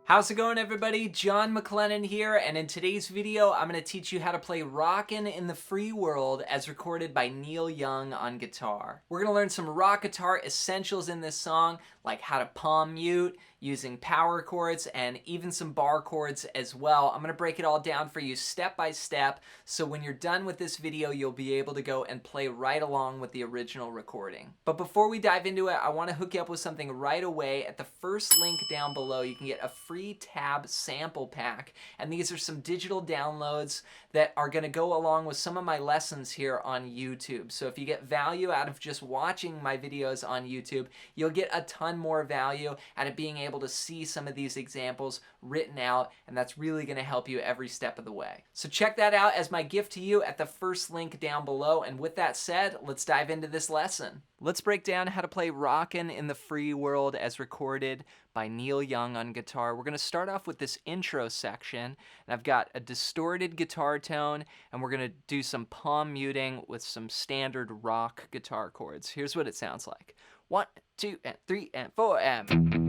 How's it going, everybody? John MacLennan here, and in today's video I'm going to teach you how to play Rockin' in the Free World as recorded by Neil Young on guitar. We're going to learn some rock guitar essentials in this song, like how to palm mute, using power chords, and even some bar chords as well. I'm going to break it all down for you step by step, so when you're done with this video you'll be able to go and play right along with the original recording. But before we dive into it, I want to hook you up with something right away. At the first link down below you can get a free tab sample pack, and these are some digital downloads that are going to go along with some of my lessons here on YouTube. So if you get value out of just watching my videos on YouTube, you'll get a ton more value out of being able to see some of these examples written out, and that's really going to help you every step of the way. So check that out as my gift to you at the first link down below, and with that said, let's dive into this lesson. Let's break down how to play Rockin' in the Free World as recorded by Neil Young on guitar. We're going to start off with this intro section, and I've got a distorted guitar tone, and we're going to do some palm muting with some standard rock guitar chords. Here's what it sounds like. 1, 2, and 3, and 4, and...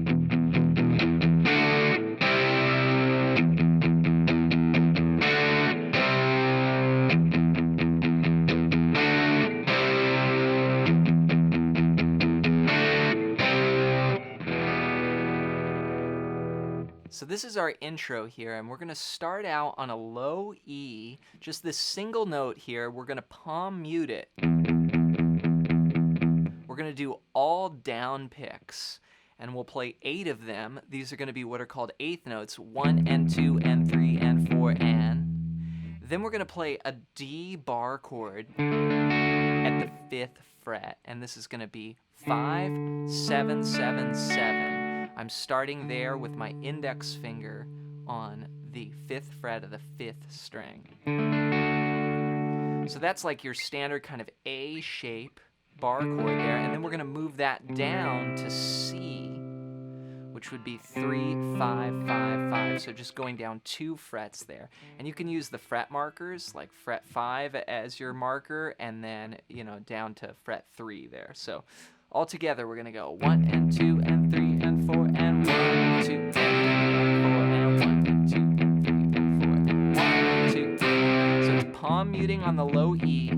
So this is our intro here, and we're going to start out on a low E, just this single note here. We're going to palm mute it. We're going to do all down picks, and we'll play 8 of them. These are going to be what are called eighth notes, 1 and 2 and 3 and 4 and. Then we're going to play a D bar chord at the 5th fret, and this is going to be 5, 7, 7, 7. I'm starting there with my index finger on the 5th fret of the 5th string. So that's like your standard kind of A shape bar chord there, and then we're going to move that down to C, which would be 3, 5, 5, 5. So just going down 2 frets there. And you can use the fret markers, like fret 5 as your marker, and then, down to fret 3 there. So all together, we're going to go 1 and 2 and 3 and 4 and 1 and 2 and 3 and 4 and 1 and 2 and 3 and 4 and 1 and 2. So it's palm muting on the low E.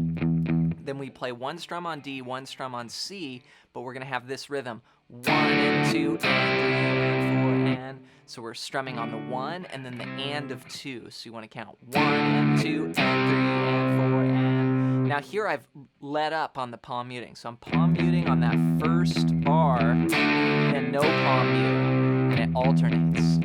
Then we play 1 strum on D, 1 strum on C, but we're going to have this rhythm 1 and 2 and 3 and 4 and. So we're strumming on the 1 and then the and of 2. So you want to count 1 and 2 and 3 and 4 and. Now here I've let up on the palm muting. So I'm palm muting on that first bar and no palm mute, and it alternates.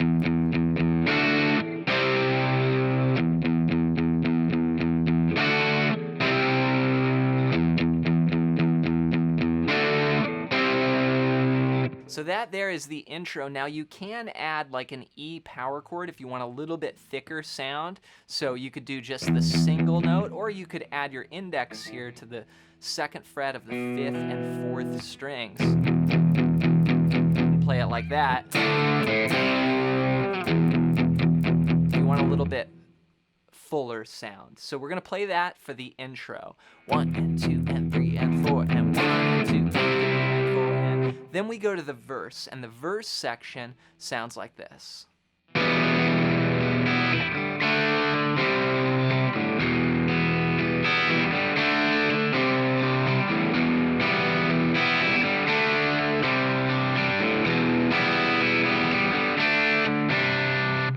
So that there is the intro. Now you can add like an E power chord if you want a little bit thicker sound. So you could do just the single note, or you could add your index here to the 2nd fret of the 5th and 4th strings. And play it like that. If you want a little bit fuller sound. So we're going to play that for the intro. 1 and 2 and 3 and 4 and 1 and 2 and 3 and 4 and. Then we go to the verse, and the verse section sounds like this.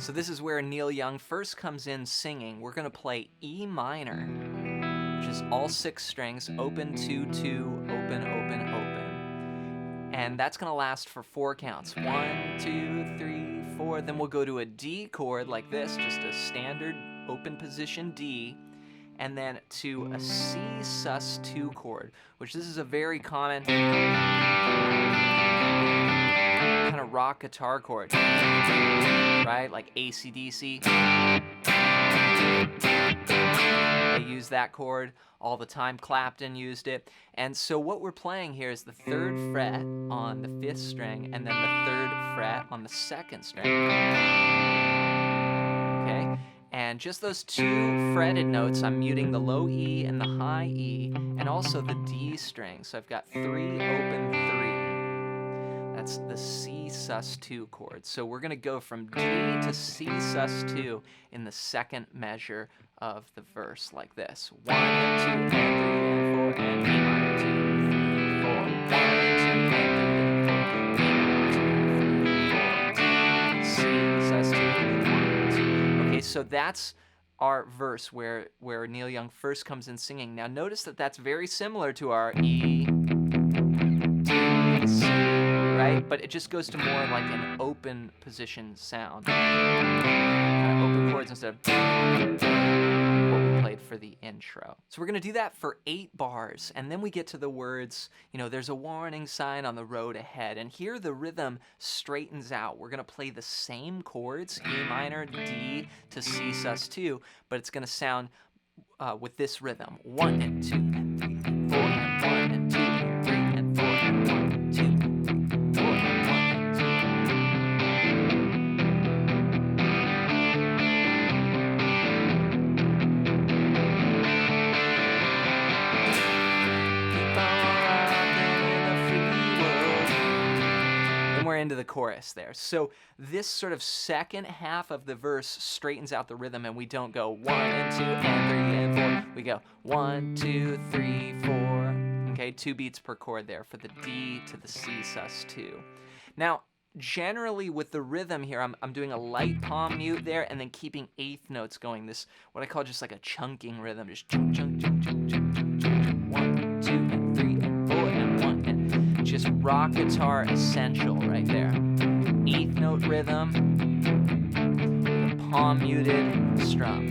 So this is where Neil Young first comes in singing. We're going to play E minor, which is all 6 strings, open, 2, 2, open, open, open. And that's going to last for 4 counts. 1, 2, 3, 4. Then we'll go to a D chord like this, just a standard open position D. And then to a C sus2 chord, which this is a very common kind of rock guitar chord, right? Like AC/DC. They use that chord all the time. Clapton used it. And so what we're playing here is the 3rd fret on the 5th string, and then the 3rd fret on the 2nd string. Okay? And just those 2 fretted notes, I'm muting the low E and the high E, and also the D string. So I've got 3, open, 3. that's the C sus2 chord. So we're going to go from D to C sus2 in the second measure of the verse, like this. 1 and 2 and 3 and 4 and E minor 2, 3, 4. 1 and 2 and 3 and 4, C sus2, 1, 2. Okay, so that's our verse where Neil Young first comes in singing. Now notice that that's very similar to our E, D, C, right? But it just goes to more like an open position sound. Kind of open chords instead of what we played for the intro. So we're gonna do that for 8 bars, and then we get to the words, you know, there's a warning sign on the road ahead, and here the rhythm straightens out. We're gonna play the same chords, E minor, D to C sus2, but it's gonna sound with this rhythm. 1 and 2 and 3 and 4 and 1 and 2 and 3 and 4 and 1 and 2 and 3 and 4 and 1 and 2. Into the chorus there. So this sort of second half of the verse straightens out the rhythm, and we don't go 1 and 2 and 3 and 4. We go 1, 2, 3, 4. Okay, 2 beats per chord there for the D to the C sus2. Now, generally with the rhythm here, I'm doing a light palm mute there and then keeping eighth notes going. This, what I call just like a chunking rhythm, just chunk, chunk, chunk, chunk, chunk, chunk, chunk, chunk. 1, 2, and 3, and 4, and 1, and just rock guitar essential right there. Eighth note rhythm, with a palm muted strum.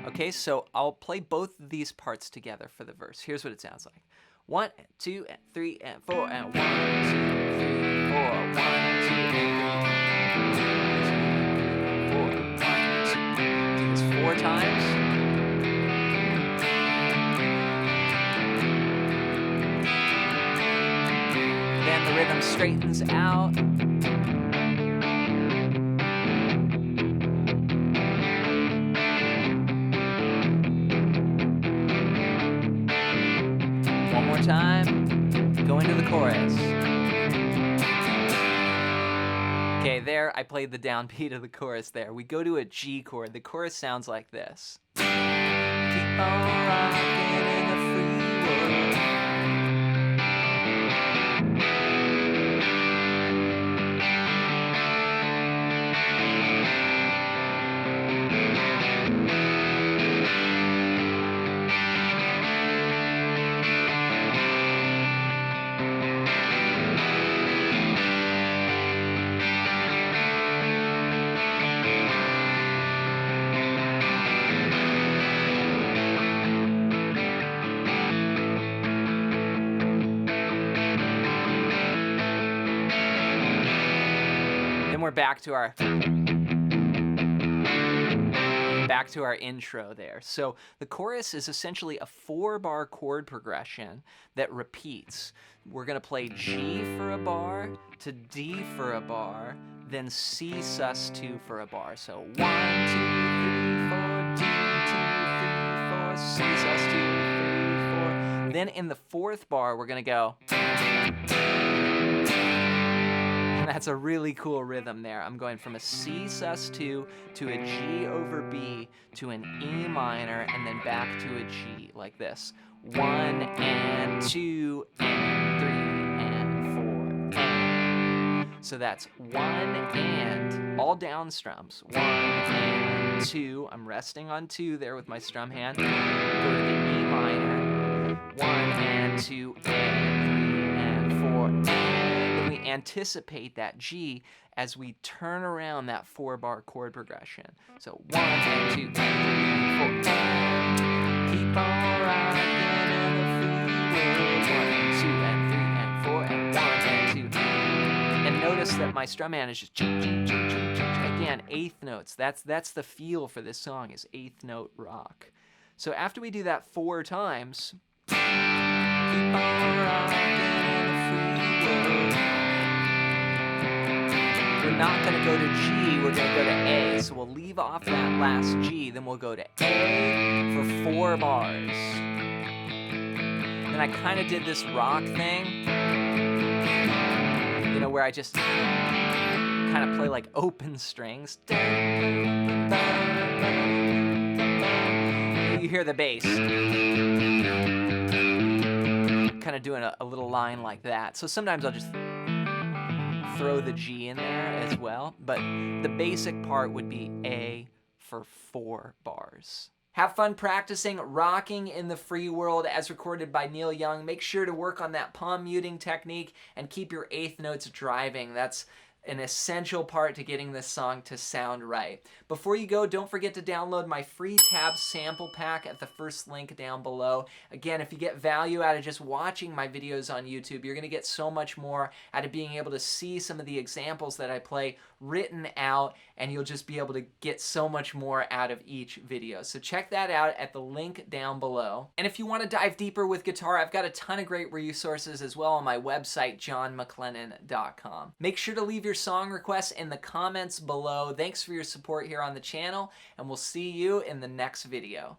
Okay, so I'll play both of these parts together for the verse. Here's what it sounds like. 1, 2, and 3, and 4, and 1, 2, 3, 4, 1, 2, and 3, 4, 1, 2. Do this 4 times. Then the rhythm straightens out. One more time, go into the chorus. Okay, there I played the downbeat of the chorus there. We go to a G chord. The chorus sounds like this. Keep on rocking in the free world. Then we're back to our intro there. So the chorus is essentially a 4-bar chord progression that repeats. We're going to play G for a bar, to D for a bar, then C sus2 for a bar. So 1, 2, 3, 4, D, 2, 3, 4, C sus2, 3, 4. Then in the 4th bar, we're going to go. That's a really cool rhythm there. I'm going from a C sus2 to a G over B to an E minor and then back to a G like this. 1 and 2 and 3 and 4 and. So that's 1 and, all down strums. 1 and 2. I'm resting on 2 there with my strum hand. Go to the E minor. 1 and 2 and 3 and 4 and. Anticipate that G as we turn around that 4-bar chord progression. So 1 and 2 and 3 and 4 and keep on rocking in the free world. 1 and 2 and 3 and 4 and 1 and 2. And notice that my strum hand is just ching, ching, ching, ching, ching. Again, eighth notes. That's the feel for this song, is eighth note rock. So after we do that 4 times, keep on rocking in the free world. We're not going to go to G, we're going to go to A. So we'll leave off that last G, then we'll go to A for 4 bars. And I kind of did this rock thing, you know, where I just kind of play like open strings. You hear the bass. Kind of doing a little line like that. So sometimes I'll just throw the G in there as well, but the basic part would be A for 4 bars. Have fun practicing Rocking in the Free World as recorded by Neil Young. Make sure to work on that palm muting technique and keep your 8th notes driving. That's an essential part to getting this song to sound right. Before you go, don't forget to download my free tab sample pack at the first link down below. Again, if you get value out of just watching my videos on YouTube, you're gonna get so much more out of being able to see some of the examples that I play written out, and you'll just be able to get so much more out of each video. So check that out at the link down below. And if you want to dive deeper with guitar, I've got a ton of great resources as well on my website, johnmaclennan.com. Make sure to leave your song requests in the comments below. Thanks for your support here on the channel, and we'll see you in the next video.